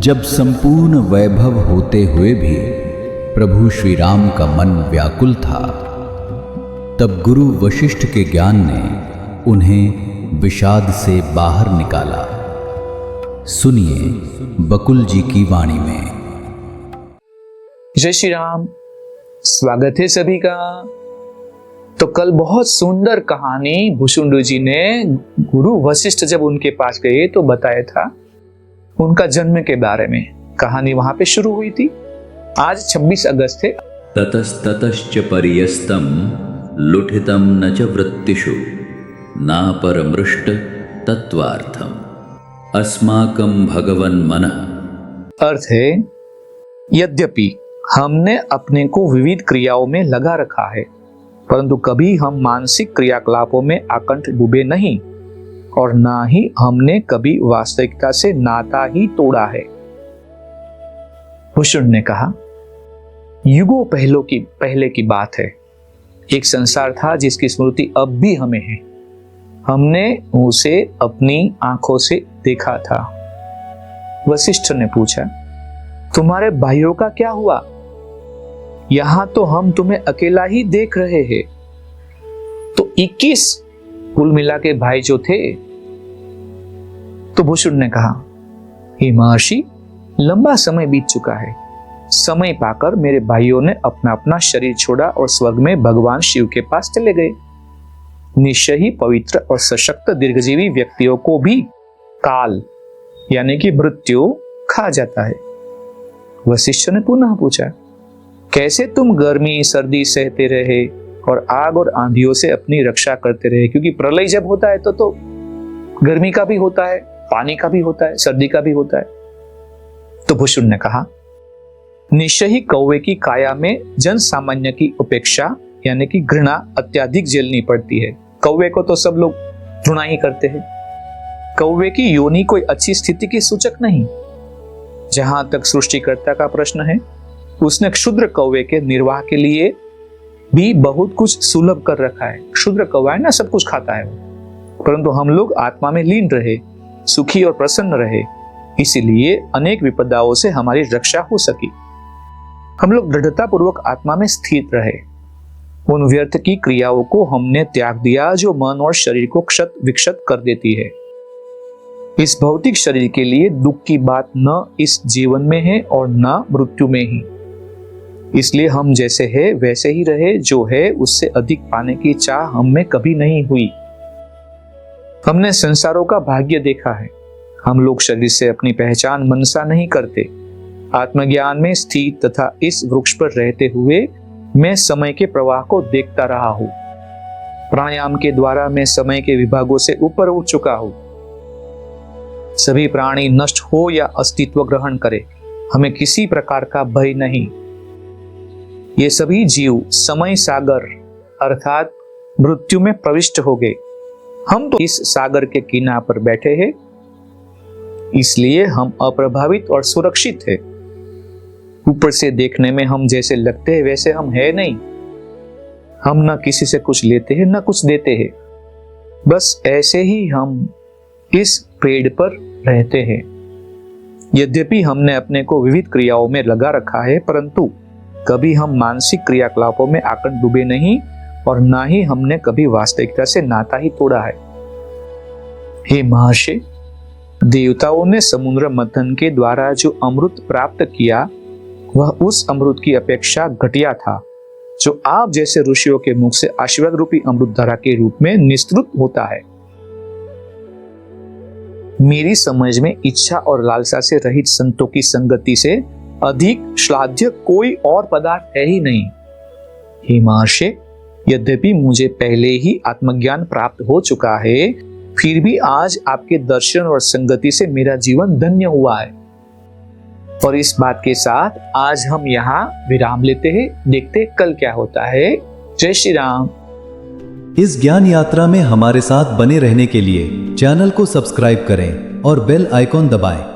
जब संपूर्ण वैभव होते हुए भी प्रभु श्री राम का मन व्याकुल था, तब गुरु वशिष्ठ के ज्ञान ने उन्हें विषाद से बाहर निकाला। सुनिए बकुल जी की वाणी में। जय श्री राम। स्वागत है सभी का। तो कल बहुत सुंदर कहानी भुसुंड जी ने गुरु वशिष्ठ जब उनके पास गए तो बताया था उनका जन्म के बारे में। कहानी वहां पे शुरू हुई थी। आज 26 अगस्त है। ततस्ततश्च परियस्तम लुठितम न च वृत्तिषु ना परमृष्ट तत्वार्थम अस्माकं भगवन् मनः। अर्थ है, यद्यपि हमने अपने को विविध क्रियाओं में लगा रखा है, परंतु कभी हम मानसिक क्रियाकलापों में आकंठ डूबे नहीं और ना ही हमने कभी वास्तविकता से नाता ही तोड़ा है। भुसुंड ने कहा, युगों पहले की बात है। एक संसार था जिसकी स्मृति अब भी हमें है। हमने उसे अपनी आंखों से देखा था। वशिष्ठ ने पूछा, तुम्हारे भाइयों का क्या हुआ? यहां तो हम तुम्हें अकेला ही देख रहे हैं। तो 21 कुल मिला के भाई जो थे। तो भुसुंड ने कहा, हे महर्षि, लंबा समय बीत चुका है। समय पाकर मेरे भाइयों ने अपना अपना शरीर छोड़ा और स्वर्ग में भगवान शिव के पास चले गए। निश्चय ही पवित्र और सशक्त दीर्घजीवी व्यक्तियों को भी काल यानी कि मृत्यु खा जाता है। वशिष्ठ ने पुनः पूछा, कैसे तुम गर्मी सर्दी सहते रहे और आग और आंधियों से अपनी रक्षा करते रहे? क्योंकि प्रलय जब होता है तो गर्मी का भी होता है, पानी का भी होता है, सर्दी का भी होता है। तो भुसुंड ने कहा, निश्चय ही कौवे की काया में जन सामान्य की उपेक्षा यानी कि घृणा अत्याधिक झेलनी पड़ती है। कौवे को तो सब लोग घृणा ही करते हैं। कौवे की योनि कोई अच्छी स्थिति की सूचक नहीं। जहां तक सृष्टिकर्ता का प्रश्न है, उसने क्षुद्र कौवे के निर्वाह के लिए भी बहुत कुछ सुलभ कर रखा है। क्षुद्र कौवा है ना, सब कुछ खाता है, परंतु हम लोग आत्मा में लीन रहे, सुखी और प्रसन्न रहे, इसीलिए अनेक विपदाओं से हमारी रक्षा हो सकी। हम लोग दृढ़ता पूर्वक आत्मा में स्थित रहे। उन व्यर्थ की क्रियाओं को हमने त्याग दिया जो मन और शरीर को क्षत विक्षत कर देती है। इस भौतिक शरीर के लिए दुख की बात न इस जीवन में है और न मृत्यु में ही। इसलिए हम जैसे है वैसे ही रहे। जो है उससे अधिक पाने की चाह हम में कभी नहीं हुई। हमने संसारों का भाग्य देखा है। हम लोग शरीर से अपनी पहचान मनसा नहीं करते। आत्मज्ञान में स्थित तथा इस वृक्ष पर रहते हुए मैं समय के प्रवाह को देखता रहा हूं। प्राणायाम के द्वारा मैं समय के विभागों से ऊपर उठ चुका हूं। सभी प्राणी नष्ट हो या अस्तित्व ग्रहण करे, हमें किसी प्रकार का भय नहीं। ये सभी जीव समय सागर अर्थात मृत्यु में प्रविष्ट हो गए। हम तो इस सागर के किनारे पर बैठे हैं, इसलिए हम अप्रभावित और सुरक्षित हैं। ऊपर से देखने में हम जैसे लगते हैं वैसे हम है नहीं। हम न किसी से कुछ लेते हैं न कुछ देते हैं, बस ऐसे ही हम इस पेड़ पर रहते हैं। यद्यपि हमने अपने को विविध क्रियाओं में लगा रखा है, परंतु कभी हम मानसिक क्रियाकलापों में आकंठ डूबे नहीं और ना ही हमने कभी वास्तविकता से नाता ही तोड़ा है। हे महर्षि, देवताओं ने समुद्र मंथन के द्वारा जो अमृत प्राप्त किया वह उस अमृत की अपेक्षा घटिया था जो आप जैसे ऋषियों के मुख से आशीर्वाद रूपी अमृत धारा के रूप में निस्तृत होता है। मेरी समझ में इच्छा और लालसा से रहित संतों की संगति से अधिक श्लाघ्य कोई और पदार्थ है ही नहीं। हे महर्षि, यद्यपि मुझे पहले ही आत्मज्ञान प्राप्त हो चुका है, फिर भी आज आपके दर्शन और संगति से मेरा जीवन धन्य हुआ है। और इस बात के साथ आज हम यहाँ विराम लेते हैं। देखते कल क्या होता है। जय श्री राम। इस ज्ञान यात्रा में हमारे साथ बने रहने के लिए चैनल को सब्सक्राइब करें और बेल आइकॉन दबाएं।